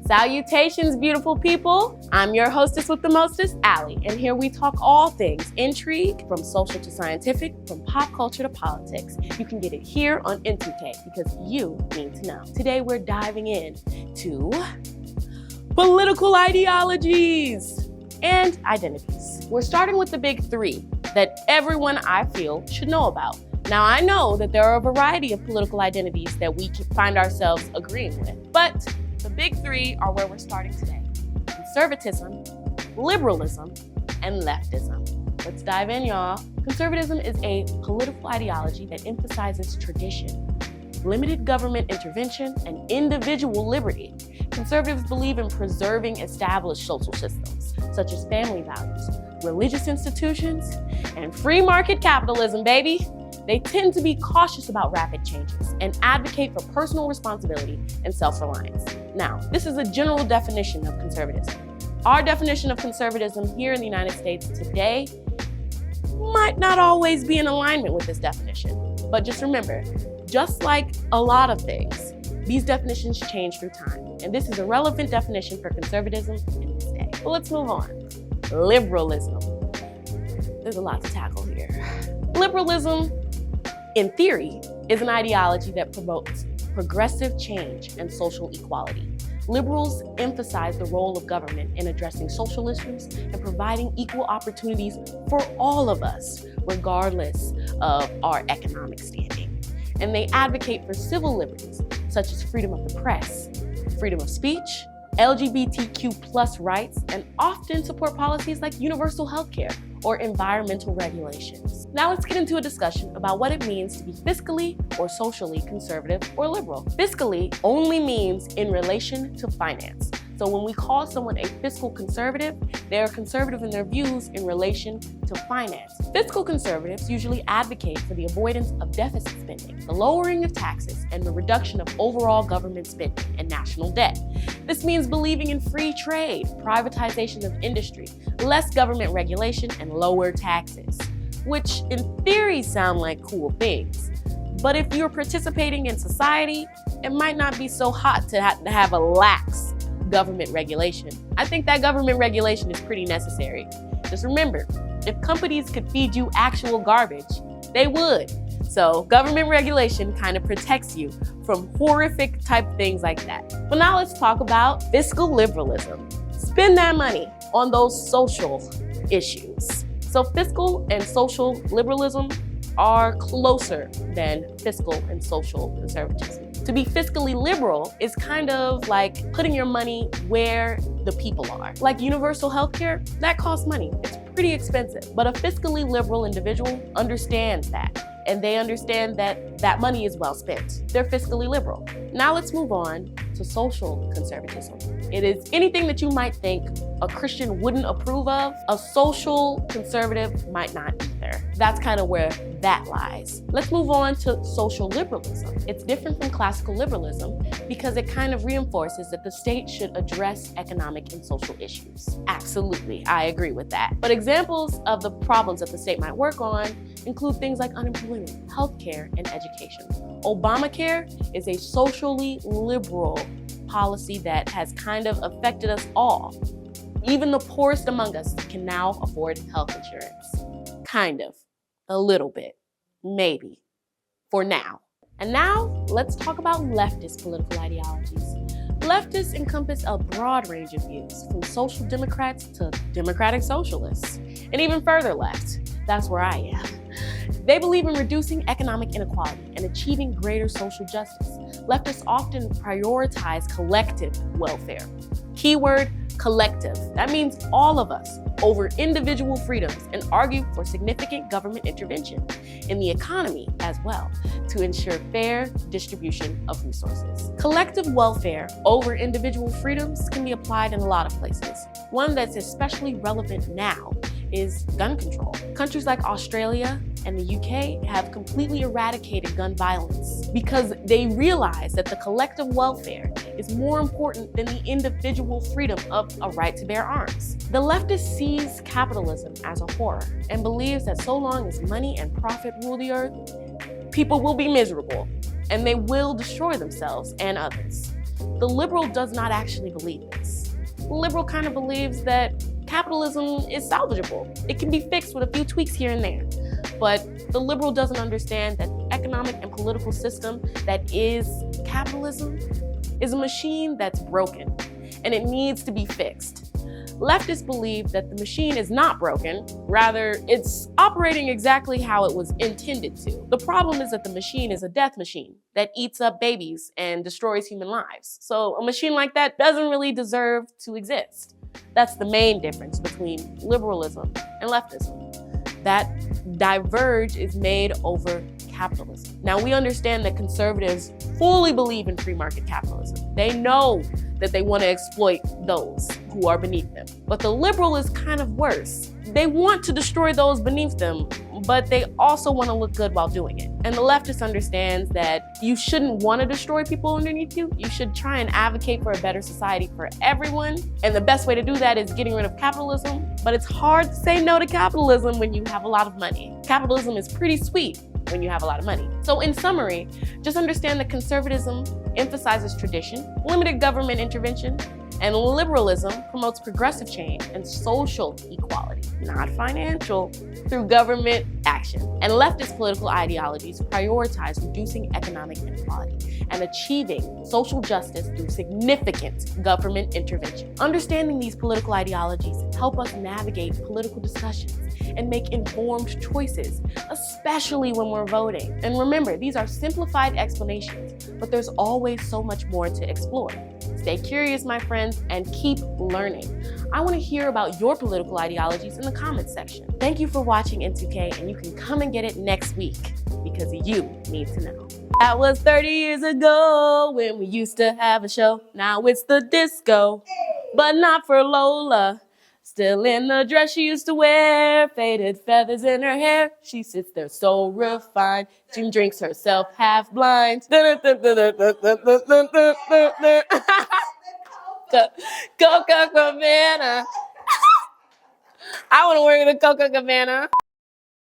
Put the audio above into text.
Salutations, beautiful people. I'm your hostess with the mostest, Allie, and here we talk all things intrigue, from social to scientific, from pop culture to politics. You can get it here on N2K because you need to know. Today we're diving in to political ideologies and identities. We're starting with the big three that everyone, I feel, should know about. Now, I know that there are a variety of political identities that we can find ourselves agreeing with, but the big three are where we're starting today: conservatism, liberalism, and leftism. Let's dive in, y'all. Conservatism is a political ideology that emphasizes tradition, limited government intervention, and individual liberty. Conservatives believe in preserving established social systems, such as family values, religious institutions, and free market capitalism, baby. They tend to be cautious about rapid changes and advocate for personal responsibility and self-reliance. Now, this is a general definition of conservatism. Our definition of conservatism here in the United States today might not always be in alignment with this definition. But just remember, just like a lot of things, these definitions change through time. And this is a relevant definition for conservatism in this day. But let's move on. Liberalism. There's a lot to tackle here. Liberalism, in theory, is an ideology that promotes progressive change and social equality. Liberals emphasize the role of government in addressing social issues and providing equal opportunities for all of us, regardless of our economic standing. And they advocate for civil liberties, such as freedom of the press, freedom of speech, LGBTQ+ rights, and often support policies like universal health care or environmental regulations. Now let's get into a discussion about what it means to be fiscally or socially conservative or liberal. Fiscally only means in relation to finance. So when we call someone a fiscal conservative, they are conservative in their views in relation to finance. Fiscal conservatives usually advocate for the avoidance of deficit spending, the lowering of taxes, and the reduction of overall government spending and national debt. This means believing in free trade, privatization of industry, less government regulation, and lower taxes, which in theory sound like cool things. But if you're participating in society, it might not be so hot to have a lax government regulation. I think that government regulation is pretty necessary. Just remember, if companies could feed you actual garbage, they would. So government regulation kind of protects you from horrific type things like that. But now let's talk about fiscal liberalism. Spend that money on those social issues. So fiscal and social liberalism are closer than fiscal and social conservatism. To be fiscally liberal is kind of like putting your money where the people are. Like universal health care, that costs money. It's pretty expensive. But a fiscally liberal individual understands that. And they understand that that money is well spent. They're fiscally liberal. Now let's move on to social conservatism. It is anything that you might think a Christian wouldn't approve of, a social conservative might not either. That's kind of where that lies. Let's move on to social liberalism. It's different from classical liberalism because it kind of reinforces that the state should address economic and social issues. Absolutely, I agree with that. But examples of the problems that the state might work on include things like unemployment, healthcare, and education. Obamacare is a socially liberal policy that has kind of affected us all. Even the poorest among us can now afford health insurance. Kind of. A little bit. Maybe. For now. And now, let's talk about leftist political ideologies. Leftists encompass a broad range of views, from social democrats to democratic socialists, and even further left. That's where I am. They believe in reducing economic inequality and achieving greater social justice. Leftists often prioritize collective welfare. Keyword, collective. That means all of us over individual freedoms, and argue for significant government intervention in the economy as well to ensure fair distribution of resources. Collective welfare over individual freedoms can be applied in a lot of places. One that's especially relevant now is gun control. Countries like Australia and the UK have completely eradicated gun violence because they realize that the collective welfare is more important than the individual freedom of a right to bear arms. The leftist sees capitalism as a horror and believes that so long as money and profit rule the earth, people will be miserable and they will destroy themselves and others. The liberal does not actually believe this. The liberal kind of believes that capitalism is salvageable. It can be fixed with a few tweaks here and there. But the liberal doesn't understand that the economic and political system that is capitalism is a machine that's broken, and it needs to be fixed. Leftists believe that the machine is not broken, rather it's operating exactly how it was intended to. The problem is that the machine is a death machine that eats up babies and destroys human lives. So a machine like that doesn't really deserve to exist. That's the main difference between liberalism and leftism. That diverge is made over capitalism. Now, we understand that conservatives fully believe in free market capitalism. They know that they want to exploit those who are beneath them. But the liberal is kind of worse. They want to destroy those beneath them, but they also want to look good while doing it. And the leftist understands that you shouldn't want to destroy people underneath you. You should try and advocate for a better society for everyone. And the best way to do that is getting rid of capitalism. But it's hard to say no to capitalism when you have a lot of money. Capitalism is pretty sweet when you have a lot of money. So in summary, just understand that conservatism emphasizes tradition, limited government intervention, and liberalism promotes progressive change and social equality, not financial, through government action. And leftist political ideologies prioritize reducing economic inequality and achieving social justice through significant government intervention. Understanding these political ideologies help us navigate political discussions and make informed choices, especially when we're voting. And remember, these are simplified explanations, but there's always so much more to explore. Stay curious, my friends, and keep learning. I want to hear about your political ideologies in the comments section. Thank you for watching N2K, and you can come and get it next week because you need to know. That was 30 years ago when we used to have a show. Now it's the disco, but not for Lola. Still in the dress she used to wear, faded feathers in her hair. She sits there so refined, she drinks herself half blind. Coca Cabana. I want to work in a Coca Cabana.